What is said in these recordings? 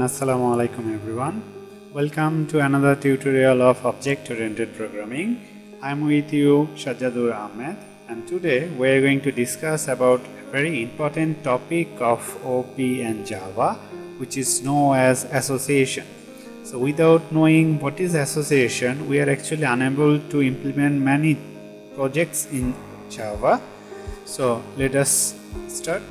Assalamu alaikum everyone. Welcome to another tutorial of object-oriented programming. I'm with you Shajadur Ahmed, and today we're going to discuss about a very important topic of OP and Java, which is known as association. So without knowing what is association, we are actually unable to implement many projects in Java. So let us start.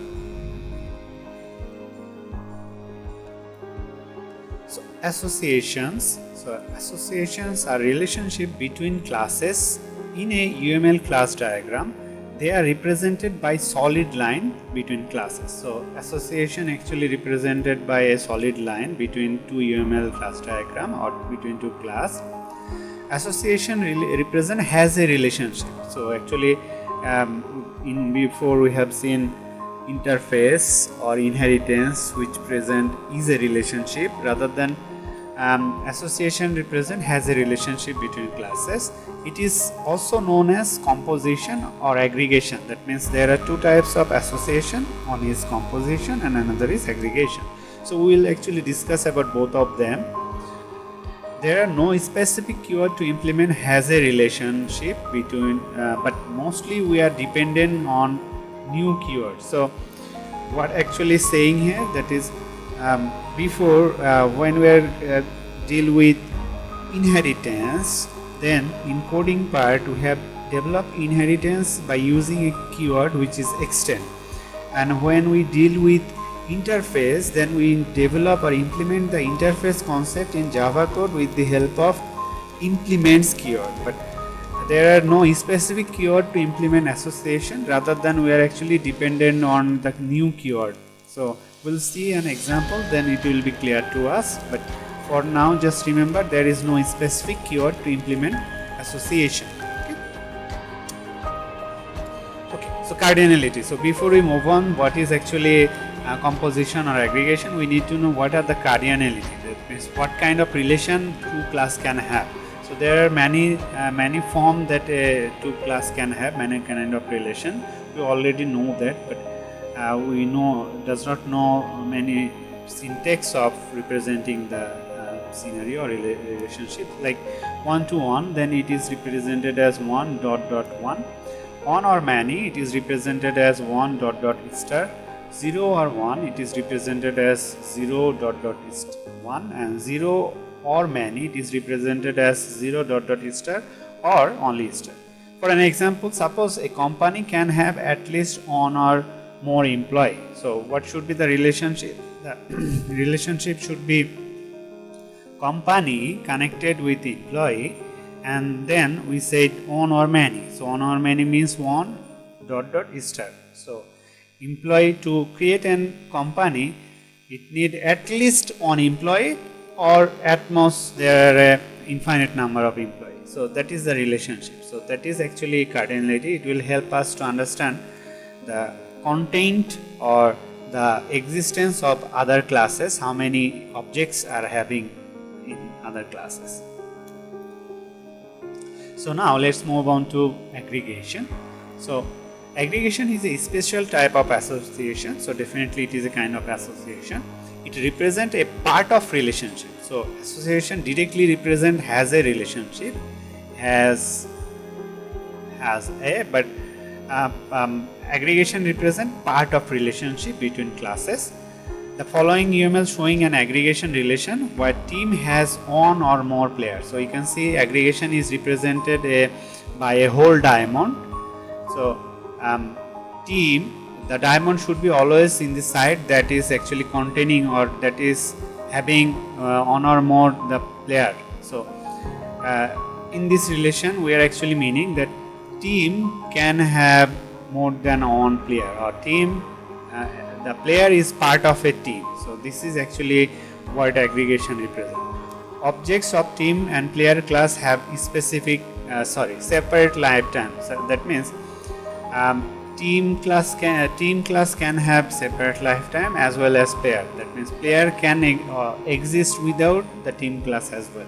Associations. So associations are relationship between classes in a UML class diagram. They are represented by solid line between classes. So association actually represented by a solid line between two UML class diagram or between two class. Association represent has a relationship. So actually in before we have seen interface or inheritance, which present is a relationship, rather than association represent has a relationship between classes. It is also known as composition or aggregation. That means there are two types of association. One is composition and another is aggregation. So we will actually discuss about both of them. There are no specific keyword to implement has a relationship between, but mostly we are dependent on new keyword. So what actually saying here, that is before when we are deal with inheritance, then in coding part we have developed inheritance by using a keyword which is extend, and when we deal with interface, then we develop or implement the interface concept in Java code with the help of implements keyword. But there are no specific keyword to implement association, rather than we are actually dependent on the new keyword. So we'll see an example, then it will be clear to us. But for now, just remember there is no specific keyword to implement association. Okay, so cardinality. So before we move on, what is actually composition or aggregation, we need to know what are the cardinality. That means what kind of relation two class can have. So there are many forms that two class can have, many kind of relation. We already know that, but we does not know many syntax of representing the scenario or relationship. Like 1 to 1, then it is represented as 1 dot dot 1. On or many, it is represented as 1 dot dot star. 0 or 1, it is represented as 0 dot dot 1, and 0 or many, it is represented as 0 dot dot star or only star. For an example, suppose a company can have at least one or more employee. So what should be the relationship? The relationship should be company connected with employee, and then we said one or many. So one or many means 1 dot dot star. So employee, to create an company, it need at least one employee, or at most there are infinite number of employees. So that is the relationship. So that is actually cardinality. It will help us to understand the content or the existence of other classes, how many objects are having in other classes. So now let's move on to aggregation. So aggregation is a special type of association. So definitely it is a kind of association. It represents a part of relationship. So association directly represent has a relationship, but aggregation represent part of relationship between classes. The following UML showing an aggregation relation where team has one or more players. So you can see aggregation is represented by a whole diamond. So team, the diamond should be always in the side that is actually containing or that is having one or more the player. So in this relation, we are actually meaning that team can have more than one player, or team the player is part of a team. So this is actually what aggregation represents. Objects of team and player class have separate lifetime. So that means team class can have separate lifetime as well as player. That means player can exist without the team class as well.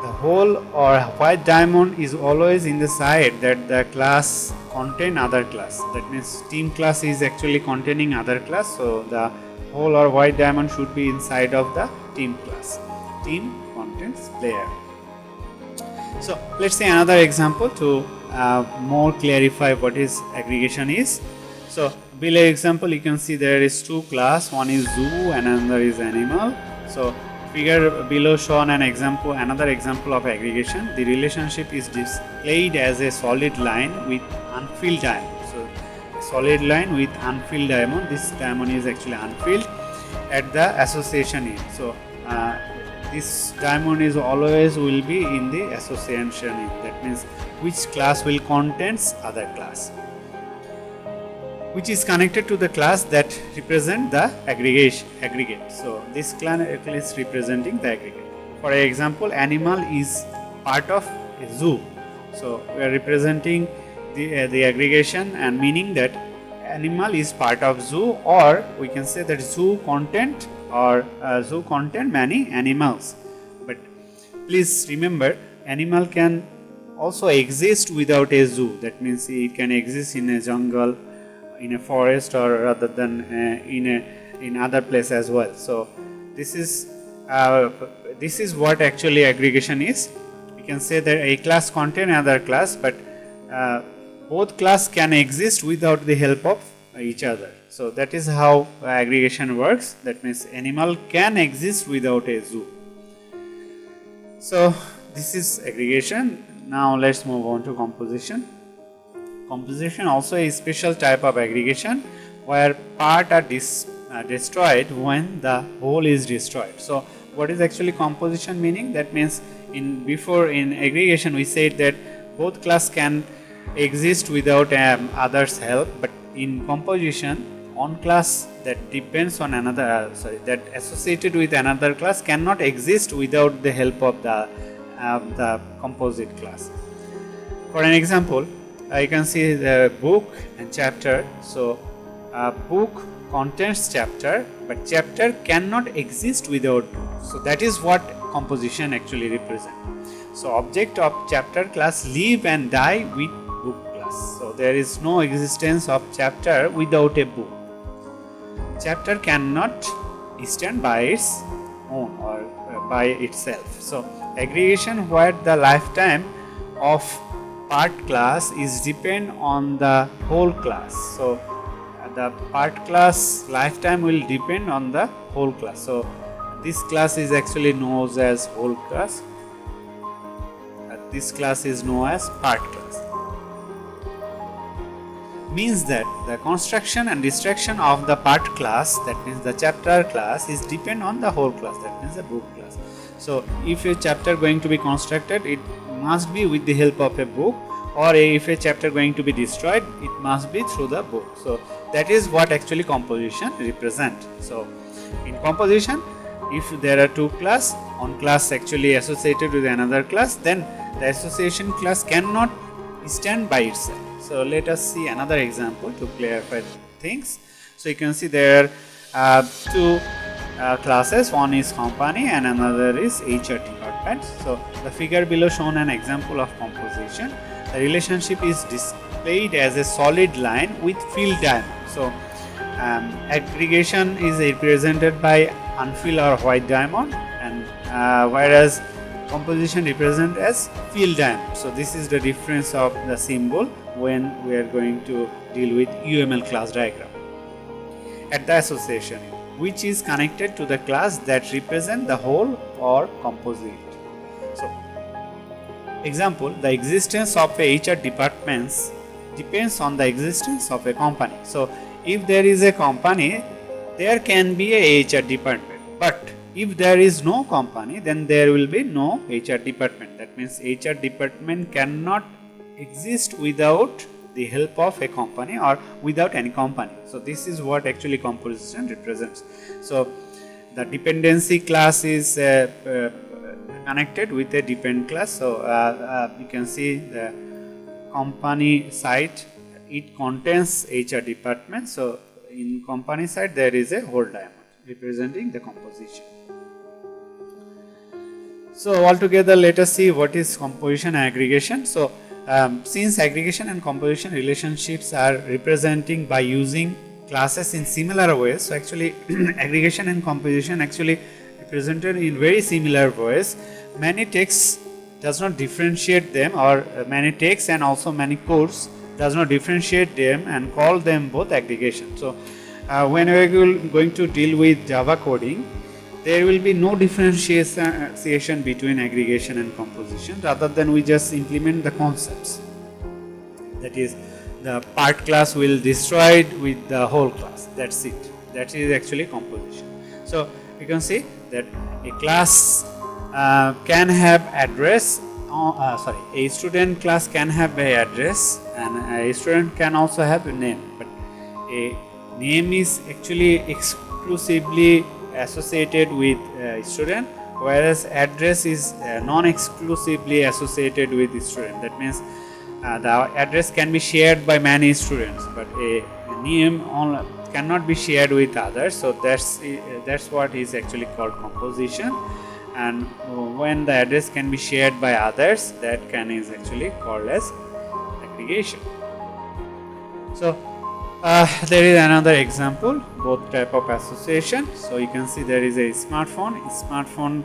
the whole or white diamond is always in the side that the class contain other class. That means team class is actually containing other class, so the whole or white diamond should be inside of the team class. Team contains player. So let's say another example to more clarify what is aggregation is. So below example you can see there is two class, one is zoo and another is animal. So figure below shown another example of aggregation. The relationship is displayed as a solid line with unfilled diamond. So a solid line with unfilled diamond. This diamond is actually unfilled at the association end. So this diamond is always will be in the association end. That means which class will contains other class, which is connected to the class that represent the aggregate. So this class is representing the aggregate. For example, animal is part of a zoo. So we are representing the aggregation and meaning that animal is part of zoo, or we can say that zoo content many animals. But please remember, animal can also exist without a zoo. That means it can exist in a jungle, in a forest, or rather than in other place as well. So this is what actually aggregation is. We can say that a class contain another class, but both class can exist without the help of each other. So that is how aggregation works. That means animal can exist without a zoo. So this is aggregation. Now let's move on to composition. Composition also a special type of aggregation where parts are destroyed when the whole is destroyed. So what is actually composition meaning? That means in aggregation we said that both class can exist without others' help, but in composition one class that depends on another that associated with another class cannot exist without the help of the composite class. For an example, you can see the book and chapter. So book contains chapter, but chapter cannot exist without book. So that is what composition actually represents. So object of chapter class live and die with book class. So there is no existence of chapter without a book. Chapter cannot stand by its own or by itself. So aggregation where the lifetime of part class is depend on the whole class. So the part class lifetime will depend on the whole class. So this class is actually known as whole class. This class is known as part class. Means that the construction and destruction of the part class, that means the chapter class, is depend on the whole class, that means the book class. So if a chapter going to be constructed, it must be with the help of a book, or if a chapter going to be destroyed, it must be through the book. So that is what actually composition represent. So in composition, if there are two class, one class actually associated with another class, then the association class cannot stand by itself. So let us see another example to clarify things. So you can see there are two classes, one is company and another is HR department. So the figure below shown an example of composition. The relationship is displayed as a solid line with filled diamond. So aggregation is represented by unfilled or white diamond, and whereas composition represent as filled diamond. So this is the difference of the symbol when we are going to deal with UML class diagram. At the association, which is connected to the class that represent the whole or composite. So example, the existence of a HR departments depends on the existence of a company. So if there is a company, there can be a HR department, but if there is no company, then there will be no HR department. That means HR department cannot exist without the help of a company or without any company. So this is what actually composition represents. So the dependency class is connected with a depend class. So you can see the company side, it contains HR department. So in company side there is a whole diamond representing the composition. So altogether, let us see what is composition and aggregation. So since aggregation and composition relationships are representing by using classes in similar ways, so actually aggregation and composition actually represented in very similar ways. Many texts does not differentiate them, or many texts and also many codes does not differentiate them and call them both aggregation. So when we are going to deal with Java coding, there will be no differentiation between aggregation and composition, rather than we just implement the concepts. That is, the part class will destroy it with the whole class. That's it. That is actually composition. So you can see that a class can have address. A student class can have a address, and a student can also have a name. But a name is actually exclusively associated with student, whereas address is non-exclusively associated with student. That means the address can be shared by many students, but a name cannot be shared with others. So that's what is actually called composition. And when the address can be shared by others, that is actually called as aggregation. So there is another example, both type of association. So you can see there is a smartphone. Smartphone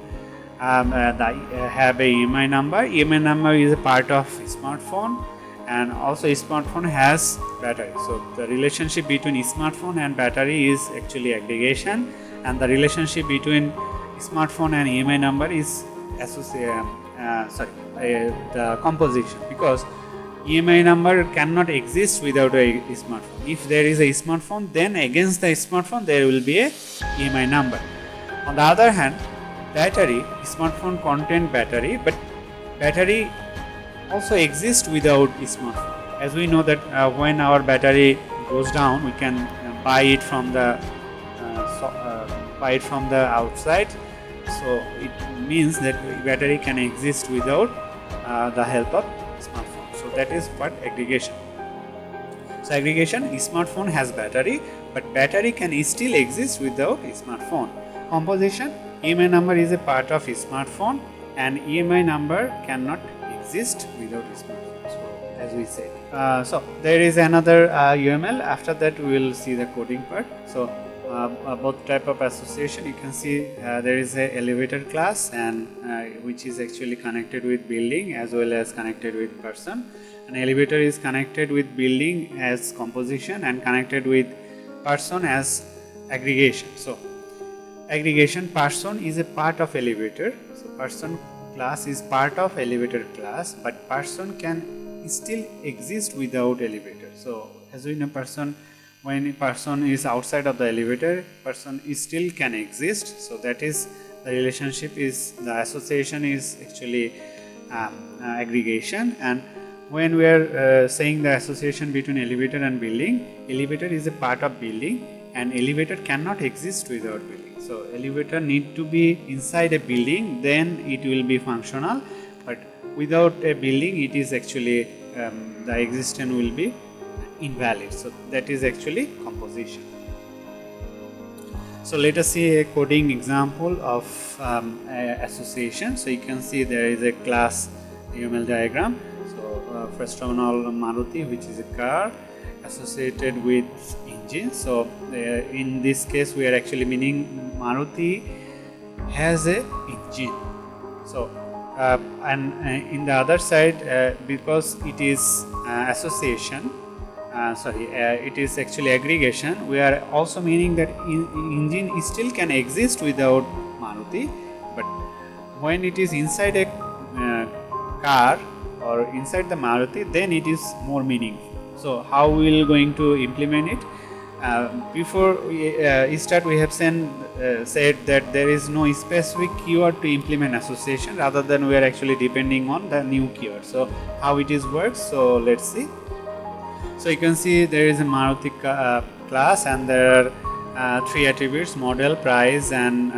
have a EMI number. EMI number is a part of smartphone, and also smartphone has battery. So the relationship between smartphone and battery is actually aggregation, and the relationship between smartphone and EMI number is the composition, because EMI number cannot exist without a smartphone. If there is a smartphone, then against the smartphone there will be a EMI number. On the other hand, battery, smartphone contain battery, but battery also exists without smartphone. As we know that when our battery goes down, we can buy it from the outside. So it means that battery can exist without the help of smartphone. So that is what aggregation. So aggregation, smartphone has battery, but battery can still exist without smartphone. Composition, EMI number is a part of smartphone, and EMI number cannot exist without smartphone. So as we said. So there is another UML. After that we will see the coding part. So both type of association, you can see there is a elevator class, and which is actually connected with building as well as connected with person. An elevator is connected with building as composition and connected with person as aggregation. So aggregation, person is a part of elevator. So person class is part of elevator class, but person can still exist without elevator. So as we know, person, when a person is outside of the elevator, person still can exist. So that is the relationship, is the association is actually aggregation. And when we are saying the association between elevator and building, elevator is a part of building, and elevator cannot exist without building. So elevator need to be inside a building, then it will be functional, but without a building it is actually the existence will be invalid. So that is actually composition. So let us see a coding example of association. So you can see there is a class UML diagram. So first of all, Maruti, which is a car associated with engine. So in this case we are actually meaning Maruti has a engine. So and in the other side, because it is association, it is actually aggregation, we are also meaning that engine still can exist without Maruti, but when it is inside a car or inside the Maruti, then it is more meaningful. So how we will going to implement it? Before we start, we have said that there is no specific keyword to implement association, rather than we are actually depending on the new keyword. So how it is works? So let's see. So you can see there is a Maruti class, and there are three attributes: model, price, and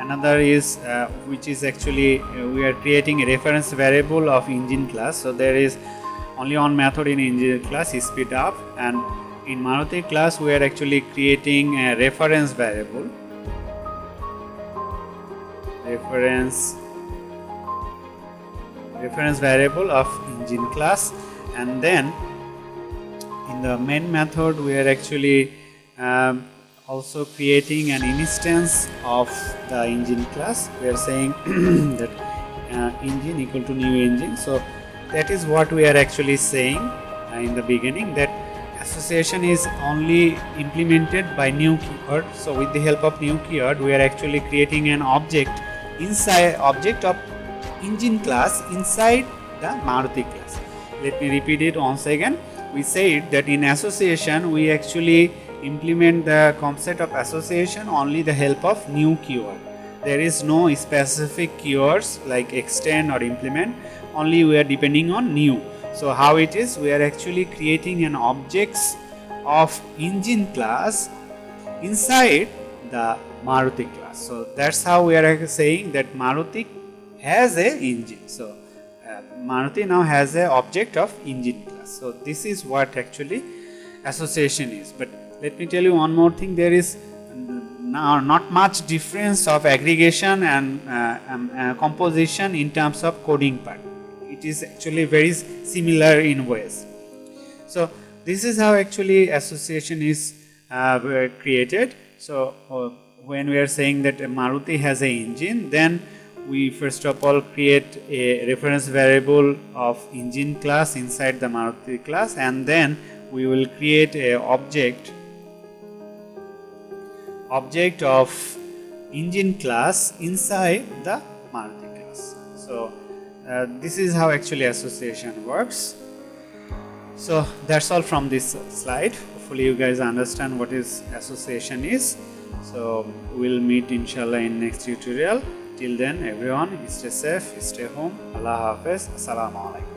another is which is actually we are creating a reference variable of engine class. So there is only one method in engine class, is speed up, and in Maruti class we are actually creating a reference variable. Reference reference variable of engine class, and then in the main method we are actually also creating an instance of the engine class. We are saying that engine equal to new engine. So that is what we are actually saying in the beginning, that association is only implemented by new keyword. So with the help of new keyword we are actually creating an object of engine class inside the Maruti class. Let me repeat it once again. We said that in association we actually implement the concept of association only the help of new keyword. There is no specific keywords like extend or implement, only we are depending on new. So how it is, we are actually creating an objects of engine class inside the Maruti class. So that's how we are saying that Maruti has a engine. So Maruti now has a object of engine class. So this is what actually association is. But let me tell you one more thing, there is now not much difference of aggregation and composition in terms of coding part. It is actually very similar in ways. So this is how actually association is created. So when we are saying that Maruti has an engine, then we first of all create a reference variable of engine class inside the Maruti class, and then we will create a object of engine class inside the Maruti class. So this is how actually association works. So that's all from this slide. Hopefully you guys understand what is association is. So we'll meet inshallah in next tutorial. Till then everyone, stay safe, stay home. Allah Hafiz. Assalamu alaikum.